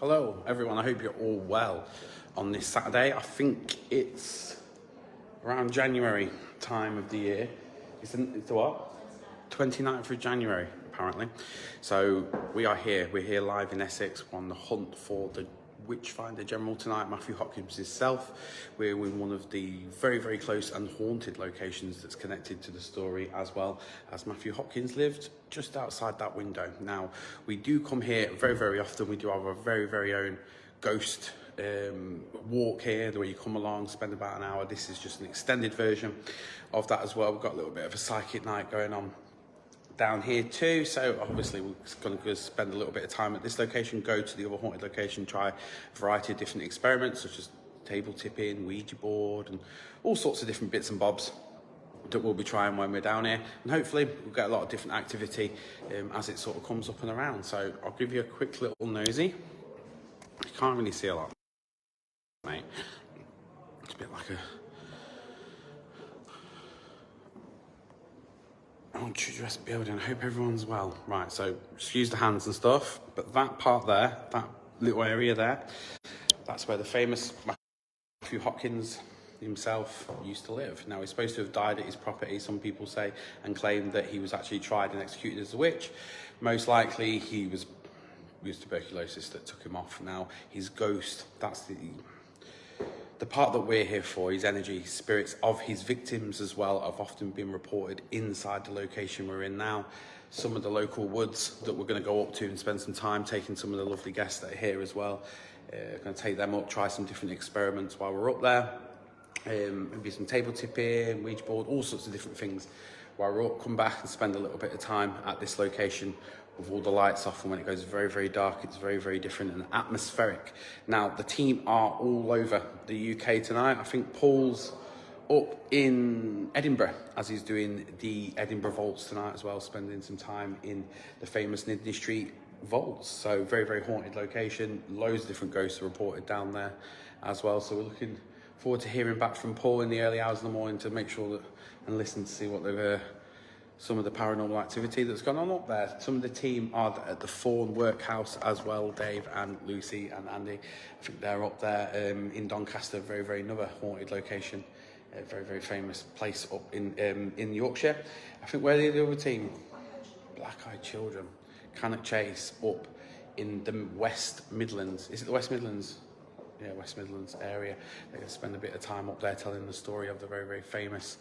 Hello everyone, I hope you're all well on this Saturday. I think it's around January time of the year. It's the what? 29th of January apparently. So we're here live in Essex on the hunt for the Witchfinder General tonight, Matthew Hopkins himself. We're in one of the very, very close and haunted locations that's connected to the story, as well as Matthew Hopkins lived just outside that window. Now, we do come here very, very often. We do have our very, very own ghost walk here, where you come along, spend about an hour. This is just an extended version of that as well. We've got a little bit of a psychic night going on down here too, so obviously we're going to spend a little bit of time at this location, go to the other haunted location, try a variety of different experiments such as table tipping, Ouija board, and all sorts of different bits and bobs that we'll be trying when we're down here, and hopefully we'll get a lot of different activity as it sort of comes up and around. So I'll give you a quick little nosy. You can't really see a lot, mate. It's a bit like a dress building. I hope everyone's well. Right, so excuse the hands and stuff, but that part there, that little area there, that's where the famous Matthew Hopkins himself used to live. Now, he's supposed to have died at his property, some people say, and claim that he was actually tried and executed as a witch. Most likely he was tuberculosis that took him off. Now, his ghost, that's the part that we're here for, his energy, spirits of his victims as well, have often been reported inside the location we're in now. Some of the local woods that we're going to go up to and spend some time taking some of the lovely guests that are here as well. Going to take them up, try some different experiments while we're up there. Maybe some table tipping, Ouija board, all sorts of different things while we're up. Come back and spend a little bit of time at this location with all the lights off, and when it goes very, very dark, it's very, very different and atmospheric. Now, the team are all over the UK tonight. I think Paul's up in Edinburgh, as he's doing the Edinburgh Vaults tonight as well, spending some time in the famous Manningtree Vaults. So very, very haunted location. Loads of different ghosts are reported down there as well. So we're looking forward to hearing back from Paul in the early hours of the morning to make sure that and listen to see what they've some of the paranormal activity that's gone on up there. Some of the team are at the Fawn Workhouse as well, Dave and Lucy and Andy. I think they're up there in Doncaster, very, very another haunted location, a very, very famous place up in Yorkshire. I think where the other team, Black Eyed Children, Cannock Chase, up in the West Midlands. Is it the West Midlands? Yeah, West Midlands area. They're going to spend a bit of time up there telling the story of the very, very famous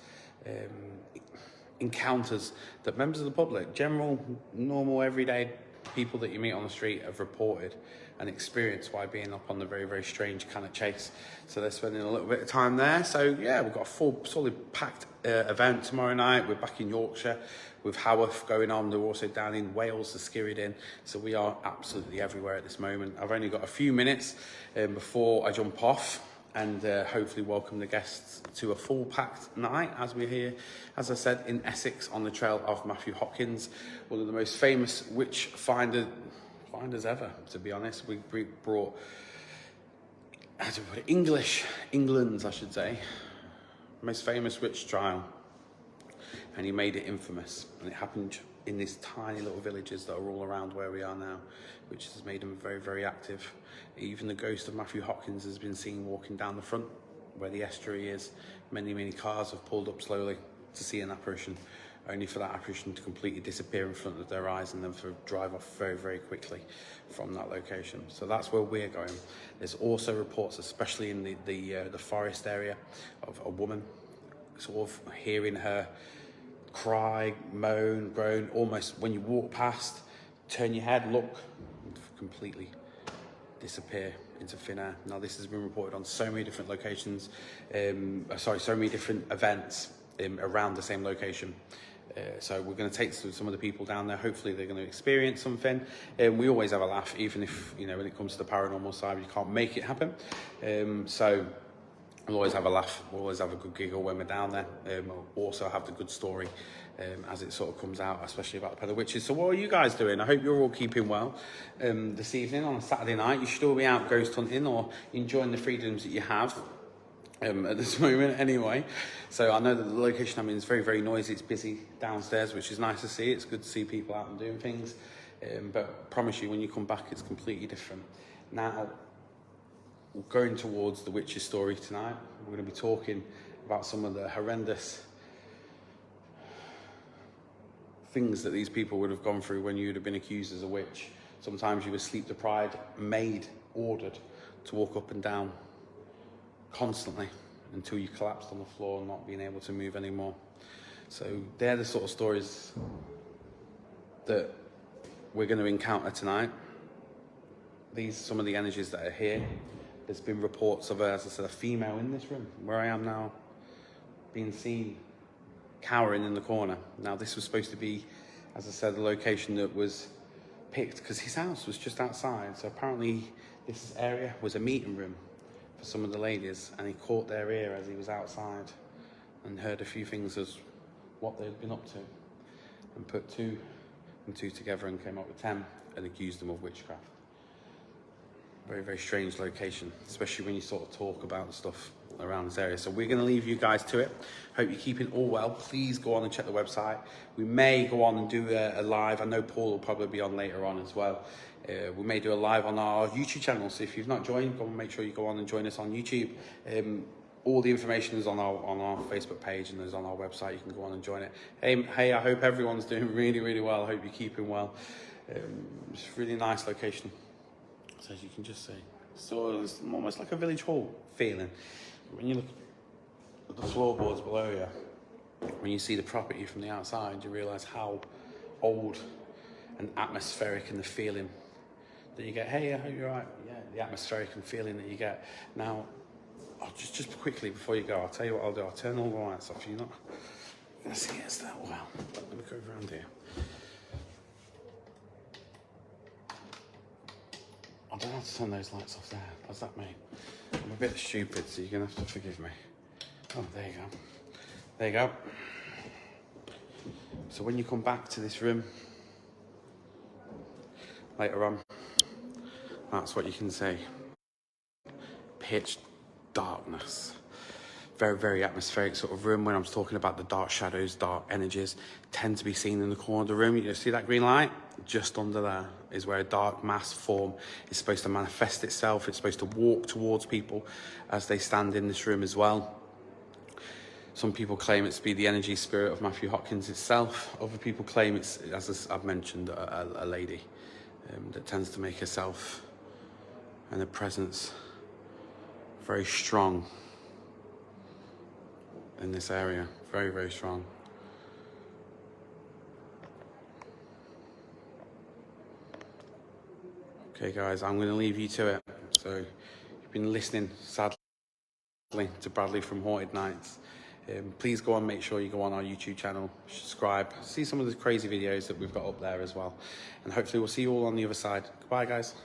encounters that members of the public, general, normal, everyday people that you meet on the street, have reported and experienced while being up on the very, very strange Cannock Chase. So they're spending a little bit of time there. So yeah, we've got a full, solid, packed event tomorrow night. We're back in Yorkshire with Haworth going on. They're also down in Wales, the Skirrid Inn. So we are absolutely everywhere at this moment. I've only got a few minutes before I jump off and hopefully welcome the guests to a full packed night as we're here, as I said, in Essex on the trail of Matthew Hopkins, one of the most famous witch finders ever, to be honest. We brought, how do we put it, England's, I should say, most famous witch trial, and he made it infamous, and it happened in these tiny little villages that are all around where we are now, which has made him very, very active. Even the ghost of Matthew Hopkins has been seen walking down the front where the estuary is. Many, many cars have pulled up slowly to see an apparition, only for that apparition to completely disappear in front of their eyes and then for drive off very, very quickly from that location. So that's where we're going. There's also reports, especially in the forest area, of a woman sort of hearing her cry, moan, groan, almost when you walk past, turn your head, look, completely disappear into thin air. Now, this has been reported on so many different locations, so many different events around the same location. So we're going to take some of the people down there. Hopefully they're going to experience something. We always have a laugh, even if, you know, when it comes to the paranormal side, you can't make it happen. So we'll always have a laugh, we'll always have a good giggle when we're down there. We'll also have the good story as it sort of comes out, especially about the Pedal Witches. So what are you guys doing? I hope you're all keeping well this evening on a Saturday night. You should all be out ghost hunting or enjoying the freedoms that you have at this moment anyway. So I know that the location I'm in is very, very noisy. It's busy downstairs, which is nice to see. It's good to see people out and doing things. But I promise you, when you come back, it's completely different. Now, we're going towards the witch's story tonight. We're going to be talking about some of the horrendous things that these people would have gone through when you would have been accused as a witch. Sometimes you were sleep deprived, made, ordered to walk up and down constantly until you collapsed on the floor and not being able to move anymore. So they're the sort of stories that we're going to encounter tonight. These are some of the energies that are here. There's been reports of, as I said, a female in this room where I am now being seen cowering in the corner. Now, this was supposed to be, as I said, the location that was picked because his house was just outside. So apparently this area was a meeting room for some of the ladies, and he caught their ear as he was outside and heard a few things as what they'd been up to, and put 2 and 2 together and came up with 10 and accused them of witchcraft. Very, very strange location, especially when you sort of talk about stuff around this area. So we're going to leave you guys to it. Hope you're keeping all well. Please go on and check the website. We may go on and do a live. I know Paul will probably be on later on as well. We may do a live on our YouTube channel. So if you've not joined, go and make sure you go on and join us on YouTube. All the information is on our Facebook page and is on our website. You can go on and join it. Hey, I hope everyone's doing really, really well. I hope you're keeping well. It's a really nice location. So as you can just see, so it's almost like a village hall feeling. When you look at the floorboards below you, when you see the property from the outside, you realise how old and atmospheric and the feeling that you get. Hey, I hope you're right. Yeah, the atmospheric and feeling that you get. Now, just quickly before you go, I'll tell you what I'll do. I'll turn all the lights off. You're not going to see it that well. Let me go around here. I don't have to turn those lights off there. What's that mean? I'm a bit stupid, so you're going to have to forgive me. Oh, there you go. There you go. So when you come back to this room later on, that's what you can see. Pitch darkness. Very, very atmospheric sort of room. When I'm talking about the dark shadows, dark energies tend to be seen in the corner of the room. You see that green light? Just under there is where a dark mass form is supposed to manifest itself. It's supposed to walk towards people as they stand in this room as well. Some people claim it to be the energy spirit of Matthew Hopkins itself. Other people claim it's, as I've mentioned, a lady that tends to make herself and her presence very strong in this area. Very, very strong. Okay, guys, I'm going to leave you to it. So, you've been listening, sadly, to Bradley from Haunted Nights. Please go on, make sure you go on our YouTube channel, subscribe, see some of the crazy videos that we've got up there as well. And hopefully we'll see you all on the other side. Goodbye, guys.